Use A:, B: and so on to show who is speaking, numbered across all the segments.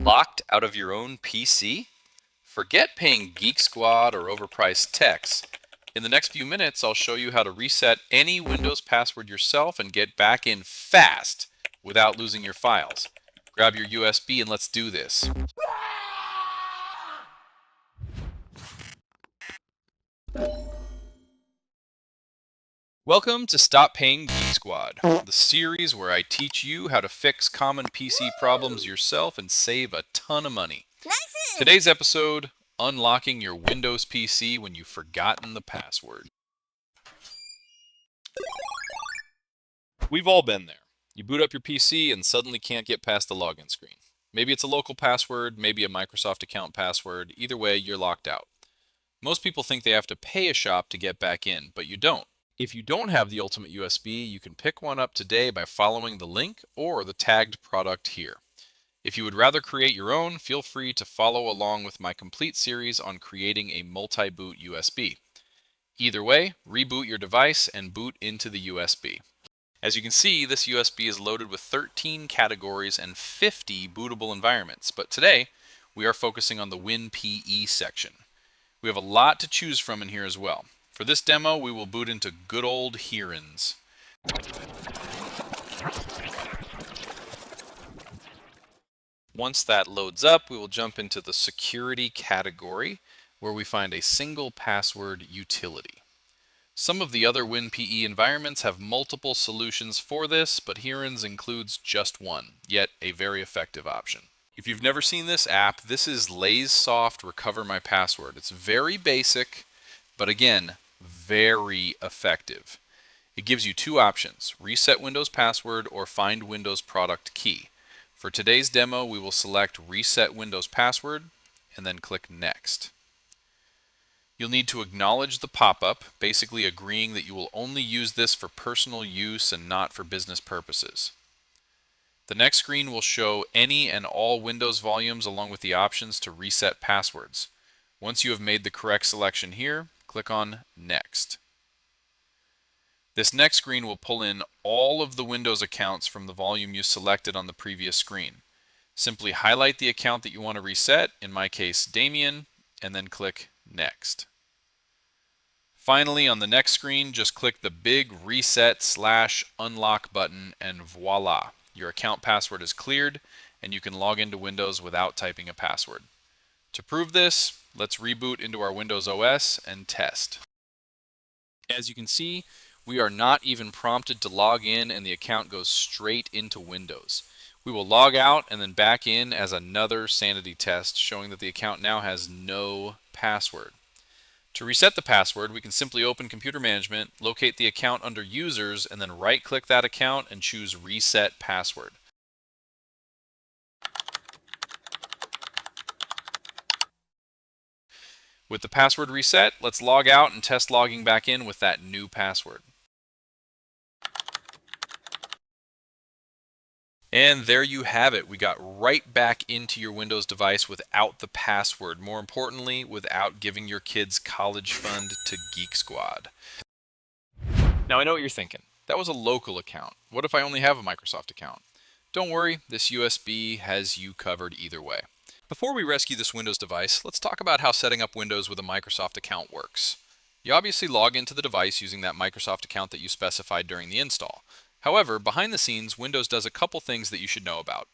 A: Locked out of your own PC? Forget paying Geek Squad or overpriced techs. In the next few minutes, I'll show you how to reset any Windows password yourself and get back in fast without losing your files. Grab your USB and let's do this. Welcome to Stop Paying Geek Squad, the series where I teach you how to fix common PC problems yourself and save a ton of money. Today's episode, unlocking your Windows PC when you've forgotten the password. We've all been there. You boot up your PC and suddenly can't get past the login screen. Maybe it's a local password, maybe a Microsoft account password. Either way, you're locked out. Most people think they have to pay a shop to get back in, but you don't. If you don't have the ultimate USB, you can pick one up today by following the link or the tagged product here. If you would rather create your own, feel free to follow along with my complete series on creating a multi-boot USB. Either way, reboot your device and boot into the USB. As you can see, this USB is loaded with 13 categories and 50 bootable environments, but today we are focusing on the WinPE section. We have a lot to choose from in here as well. For this demo, we will boot into good old Herons. Once that loads up, we will jump into the security category, where we find a single password utility. Some of the other WinPE environments have multiple solutions for this, but Herons includes just one, yet a very effective option. If you've never seen this app, this is Lay's Soft Recover My Password. It's very basic, but again, very effective. It gives you two options, reset Windows password or find Windows product key. For today's demo, we will select reset Windows password and then click next. You'll need to acknowledge the pop-up, basically agreeing that you will only use this for personal use and not for business purposes. The next screen will show any and all Windows volumes along with the options to reset passwords. Once you have made the correct selection here, click on Next. This next screen will pull in all of the Windows accounts from the volume you selected on the previous screen. Simply highlight the account that you want to reset, in my case Damien, and then click Next. Finally, on the next screen, just click the big Reset/Unlock button and voila! Your account password is cleared and you can log into Windows without typing a password. To prove this, let's reboot into our Windows OS and test. As you can see, we are not even prompted to log in and the account goes straight into Windows. We will log out and then back in as another sanity test showing that the account now has no password. To reset the password, we can simply open Computer Management, locate the account under Users, and then right-click that account and choose Reset Password. With the password reset, let's log out and test logging back in with that new password. And there you have it. We got right back into your Windows device without the password. More importantly, without giving your kids' college fund to Geek Squad. Now I know what you're thinking. That was a local account. What if I only have a Microsoft account? Don't worry, this USB has you covered either way. Before we rescue this Windows device, let's talk about how setting up Windows with a Microsoft account works. You obviously log into the device using that Microsoft account that you specified during the install. However, behind the scenes, Windows does a couple things that you should know about.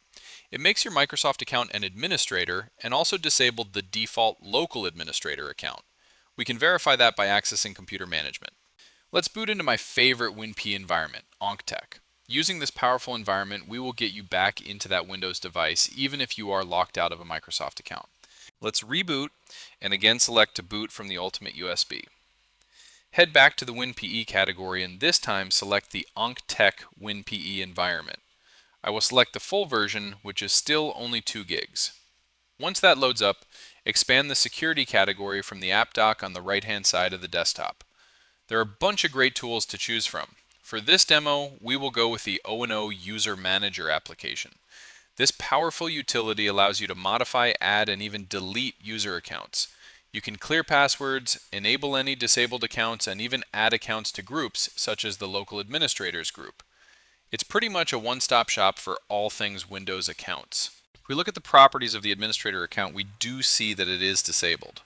A: It makes your Microsoft account an administrator and also disabled the default local administrator account. We can verify that by accessing Computer Management. Let's boot into my favorite WinPE environment, OncTech. Using this powerful environment, we will get you back into that Windows device even if you are locked out of a Microsoft account. Let's reboot and again select to boot from the ultimate USB. Head back to the WinPE category and this time select the OncTech WinPE environment. I will select the full version, which is still only 2 gigs. Once that loads up, expand the security category from the app dock on the right-hand side of the desktop. There are a bunch of great tools to choose from. For this demo, we will go with the O&O User Manager application. This powerful utility allows you to modify, add, and even delete user accounts. You can clear passwords, enable any disabled accounts, and even add accounts to groups, such as the local administrators group. It's pretty much a one-stop shop for all things Windows accounts. we look at the properties of the administrator account, we do see that it is disabled.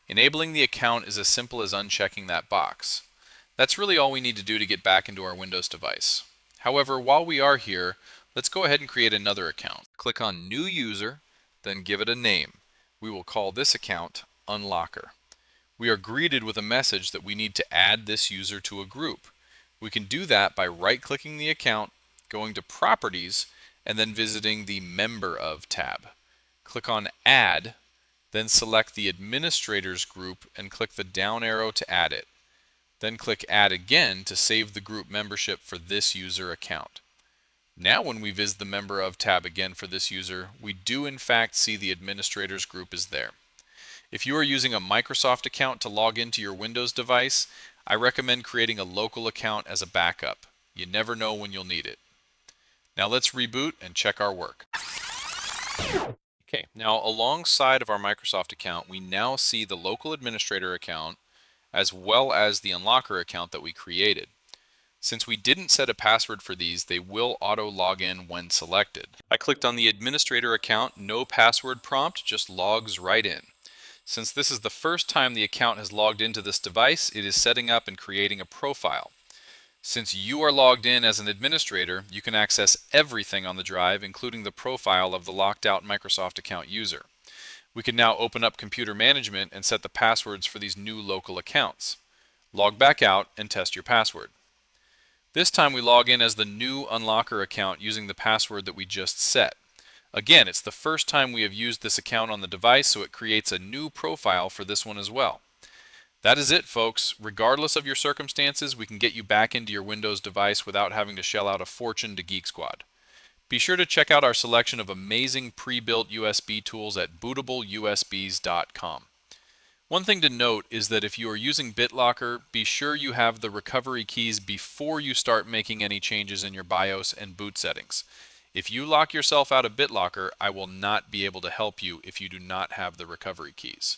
A: Enabling the account is as simple as unchecking that box. That's really all we need to do to get back into our Windows device. However, while we are here, let's go ahead and create another account. Click on New User, then give it a name. We will call this account Unlocker. We are greeted with a message that we need to add this user to a group. We can do that by right-clicking the account, going to Properties, and then visiting the Member Of tab. Click on Add, then select the Administrators group and click the down arrow to add it. Then click Add again to save the group membership for this user account. Now when we visit the Member Of tab again for this user, we do in fact see the Administrators group is there. If you are using a Microsoft account to log into your Windows device, I recommend creating a local account as a backup. You never know when you'll need it. Now let's reboot and check our work. Okay, now alongside of our Microsoft account, we now see the local administrator account as well as the Unlocker account that we created. Since we didn't set a password for these, they will auto log in when selected. I clicked on the administrator account, no password prompt, just logs right in. Since this is the first time the account has logged into this device, it is setting up and creating a profile. Since you are logged in as an administrator, you can access everything on the drive, including the profile of the locked out Microsoft account user. We can now open up computer management and set the passwords for these new local accounts. Log back out and test your password. This time we log in as the new Unlocker account using the password that we just set. Again, it's the first time we have used this account on the device, so it creates a new profile for this one as well. That is it, folks. Regardless of your circumstances, we can get you back into your Windows device without having to shell out a fortune to Geek Squad. Be sure to check out our selection of amazing pre-built USB tools at bootableusbs.com. One thing to note is that if you are using BitLocker, be sure you have the recovery keys before you start making any changes in your BIOS and boot settings. If you lock yourself out of BitLocker, I will not be able to help you if you do not have the recovery keys.